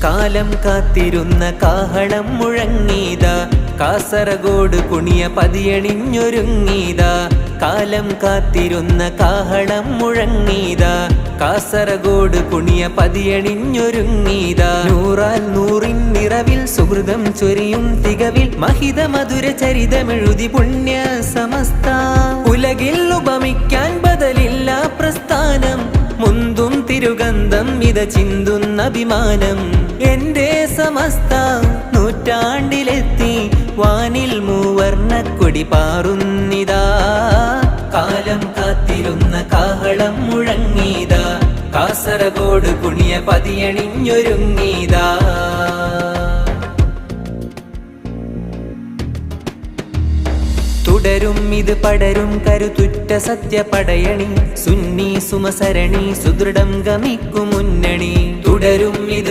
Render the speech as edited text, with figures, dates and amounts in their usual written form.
കാലം കാത്തിരുന്ന കാഹളം മുഴങ്ങീതാ, കാസർഗോഡ് കുണിയ പതിയണിഞ്ഞൊരുങ്ങീതാ. കാലം കാത്തിരുന്ന കാഹളം മുഴങ്ങീതാ, കാസർഗോഡ് കുണിയ പതിയണിഞ്ഞൊരുങ്ങീതാ. നൂറാൽ നൂറിൻ നിറവിൽ സുഹൃതം ചൊരിയും തികവിൽ മഹിത മധുര ചരിതമെഴുതി പുണ്യ സമസ്ത. ഉലകിൽ ഉപമിക്കാൻ ബദലില്ല പ്രസ്ഥാനം, മുന്തും തിരുഗന്ധം ഇത ചിന്തുന്ന അഭിമാനം. എന്റെ സമസ്ത നൂറ്റാണ്ടിലെത്തി, വാനിൽ മൂവർണ്ണക്കൊടി പാറുന്നിതാ. കാലം കാത്തിരുന്ന കാഹളം മുഴങ്ങീതാ, കാസർഗോഡ് കുണിയ പതിയണിഞ്ഞൊരുങ്ങീതാ. തുടരും ഇത് പടരും കരുത്തുറ്റ സത്യപടയണി, സുന്നി സുമസരണി സുദൃഢം ഗമിക്കും മുന്നണി. തുടരും ഇത്